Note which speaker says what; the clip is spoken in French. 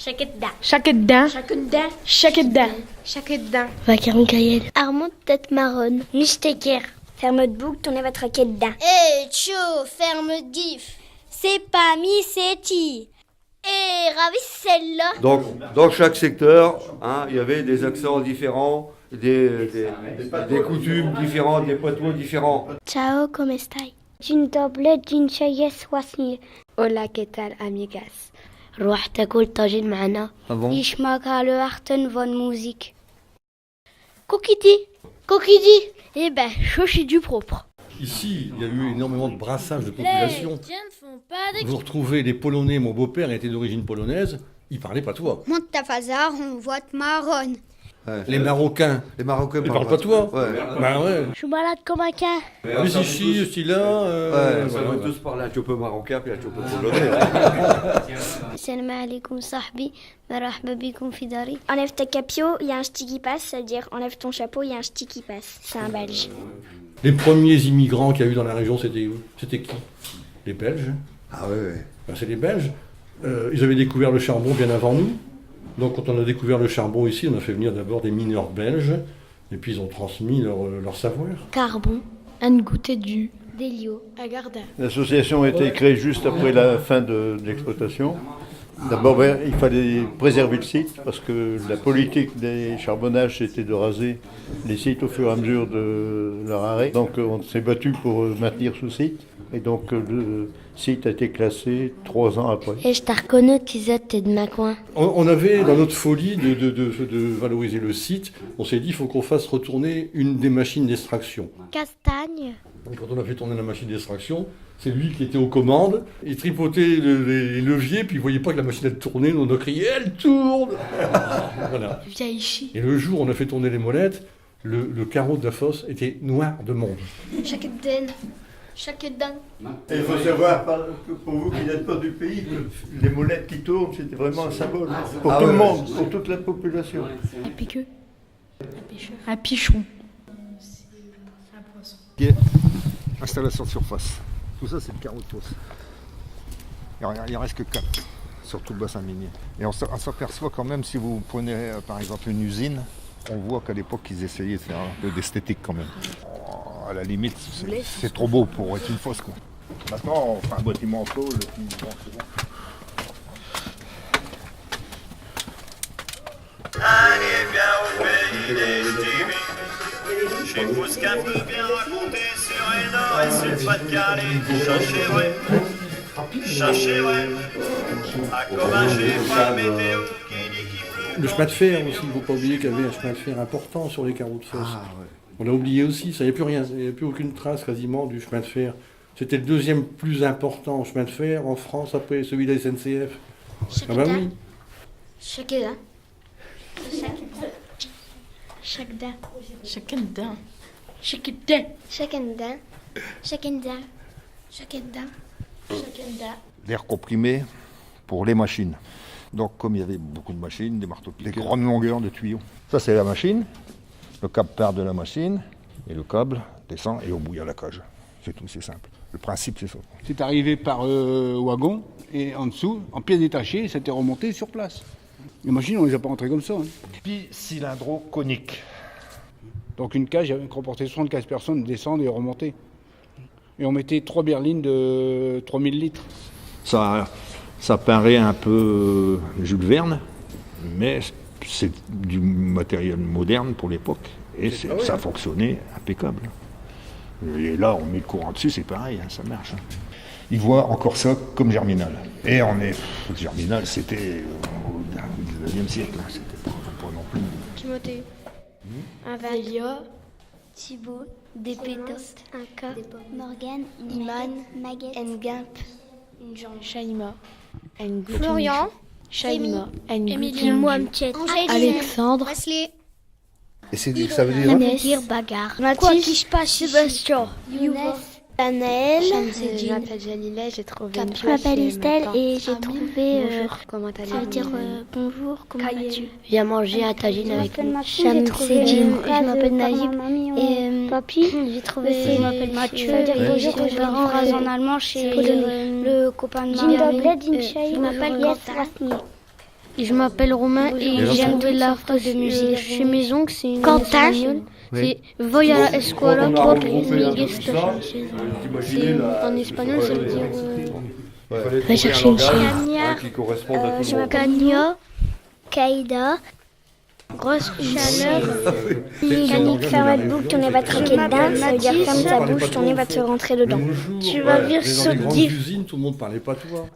Speaker 1: شكدة
Speaker 2: شكدة
Speaker 1: شكدة
Speaker 2: شكدة
Speaker 1: شكدة
Speaker 3: Vacarme Gaël. Armand tête marronne.
Speaker 1: نشتكر ferme de boucle tournez votre كدة تشو ferme dif c'est pas mi c'est ti ravi celle-là.
Speaker 4: Donc, dans chaque secteur, il y avait des accents différents, des coutumes différentes, des patois différents.
Speaker 3: Ciao, ¿cómo estáis? Dzień dobry, dzisiaj jest właśnie.
Speaker 5: Hola, ¿qué tal, amigas?
Speaker 3: روح تاكل طاجين معنا.
Speaker 4: Ah bon?
Speaker 3: Ich mag alle Arten von Musik. Coquidi. Eh ben, chochi du propre.
Speaker 6: Ici, il y a eu énormément de brassage de population.
Speaker 1: ne font pas
Speaker 6: Vous retrouvez les Polonais, mon beau-père était d'origine polonaise, il parlait patois.
Speaker 1: Montafazar, on vote marron.
Speaker 4: Ouais.
Speaker 6: Les Marocains,
Speaker 4: Les Marocains
Speaker 6: ils parlent patois.
Speaker 4: Ouais.
Speaker 6: Ben ouais.
Speaker 3: Je suis malade comme un can.
Speaker 6: Mais ici, là.
Speaker 4: Ouais, ça veut tous parler un petit peu marocain puis un petit peu polonais.
Speaker 3: Salam alaikum sahbi, marhaba bikum fi dari.
Speaker 1: Enlève ta capio, il y a un ch'ti qui passe, c'est-à-dire enlève ton chapeau, il y a un ch'ti qui passe. C'est un belge.
Speaker 6: Les premiers immigrants qu'il y a eu dans la région, c'était où? C'était qui? Les Belges.
Speaker 4: Ah ouais.
Speaker 6: Ben, c'est les Belges. Ils avaient découvert le charbon bien avant nous. Donc quand on a découvert le charbon ici, on a fait venir d'abord des mineurs belges, et puis ils ont transmis leur savoir.
Speaker 3: Carbon,
Speaker 2: un goûter du
Speaker 3: Delio,
Speaker 2: Agarda.
Speaker 7: L'association a été créée juste après la fin de l'exploitation. D'abord, il fallait préserver le site parce que la politique des charbonnages c'était de raser les sites au fur et à mesure de leur arrêt. Donc on s'est battu pour maintenir ce site et donc le site a été classé 3 ans après.
Speaker 3: Et je t'ai reconnu t'es de ma coin.
Speaker 6: On avait, dans notre folie de valoriser le site, on s'est dit qu'il faut qu'on fasse retourner une des machines d'extraction.
Speaker 3: Castagne.
Speaker 6: Et quand on a fait tourner la machine d'extraction, c'est lui qui était aux commandes, il tripotait les leviers, puis il ne voyait pas que la machine elle tournait, on a crié « Elle tourne !» Voilà.
Speaker 2: Vieilli.
Speaker 6: Et le jour où on a fait tourner les molettes, le carreau de la fosse était noir de monde.
Speaker 1: Chacun.
Speaker 7: Et il faut savoir, que pour vous qui n'êtes pas du pays, que les molettes qui tournent, c'était vraiment un symbole. Pour tout le monde, pour toute la population.
Speaker 2: Un piqueux. Un pichon.
Speaker 8: Installation de surface. Tout ça, c'est le carreau de fosse. Il en reste que 4 sur tout le bassin minier. Et on s'aperçoit quand même, si vous prenez par exemple une usine, on voit qu'à l'époque, ils essayaient de faire un peu d'esthétique quand même. À la limite, c'est trop beau pour être une fosse, quoi. Maintenant, on fait un bâtiment en tôle, et puis bon, c'est bon.
Speaker 9: Allez, viens au pays des Stevie. Chez Fosca peut bien raconter sur Hénin et sur le Pas-de-Calais. Cherchez, ouais. À Comagé, pas météo qui dit qu'il pleut.
Speaker 6: Le chemin de fer aussi, il ne faut pas oublier qu'il y avait un chemin de fer important sur les carreaux de fosse.
Speaker 4: Ah ouais.
Speaker 6: On l'a oublié aussi, ça, il n'y a plus rien, il n'y a plus aucune trace quasiment du chemin de fer. C'était le deuxième plus important chemin de fer en France après celui de la SNCF. Ah bah oui.
Speaker 1: Chacun.
Speaker 2: Chacun. Chacun.
Speaker 8: L'air comprimé pour les machines. Donc comme il y avait beaucoup de machines, des marteaux-piqueurs, des grandes longueurs de tuyaux. Ça c'est la machine, le câble part de la machine, et le câble descend et au bout il y a la cage. C'est tout, c'est simple. Le principe c'est ça.
Speaker 10: C'est arrivé par wagon et en dessous, en pièces détachées, c'était remonté sur place. Les machines, on les a pas rentrées comme ça.
Speaker 8: Puis cylindro conique.
Speaker 10: Donc une cage qui comportait 75 personnes descendre et remonter. Et on mettait 3 berlines de 3000 litres.
Speaker 8: Ça paraît un peu Jules Verne, mais c'est du matériel moderne pour l'époque. Et ça fonctionnait impeccable. Et là, on met le courant dessus, c'est pareil, ça marche. Ils voient encore ça comme Germinal. Et Germinal, c'était au XIXe siècle, c'était pas non plus.
Speaker 3: Timothée. Un Valia. Thibaut. Dépétos. Un K. Morgane. Iman. Maguette. Ngimp. Une jambe.
Speaker 2: Shaima.
Speaker 1: Florian.
Speaker 2: Shaima.
Speaker 1: Émilie.
Speaker 3: Mohamed.
Speaker 2: Alexandre.
Speaker 1: Wesley.
Speaker 7: Et ça veut dire
Speaker 3: Inès. Bagarre.
Speaker 1: Quoi qui se passe?
Speaker 3: Sébastien. Younes. Danaël.
Speaker 5: Je m'appelle Jalila, j'ai trouvé une
Speaker 3: Je m'appelle Estelle et j'ai trouvé.
Speaker 5: Bonjour, comment allez-vous?
Speaker 3: Ça veut dire bonjour, comment vas-tu?
Speaker 5: Viens manger à Tagine avec nous.
Speaker 3: Shamsedine. Je m'appelle Naïb.
Speaker 1: Et
Speaker 3: Papi,
Speaker 1: j'ai trouvé.
Speaker 3: je m'appelle Mathieu.
Speaker 1: Ça veut dire
Speaker 3: Et
Speaker 1: bonjour
Speaker 3: j'ai
Speaker 1: aux parents
Speaker 3: trouvé
Speaker 1: en allemand chez
Speaker 3: polonais.
Speaker 1: le copain de
Speaker 3: Dzień
Speaker 1: Marie.
Speaker 3: dobry, dzisiaj
Speaker 1: Je m'appelle Quentin.
Speaker 2: Je m'appelle Romain et j'ai trouvé la phrase de musique chez mes oncles. C'est une espagnole. C'est Voy a la escuela por amigues. En espagnol, ça veut dire.
Speaker 4: Va
Speaker 2: chercher une chaîne.
Speaker 4: qui correspond à tout
Speaker 1: Je
Speaker 4: le monde.
Speaker 1: m'appelle Nia, Kaïda.
Speaker 2: Grosse chaleur.
Speaker 1: Yannick, ferme votre boucle, tournez votre raquette dedans. Ça veut dire ferme ta bouche, tournez votre rentrer dedans.
Speaker 6: Tu vas vivre sur 10. Dans les grandes usines, tout le monde parlait pas toi.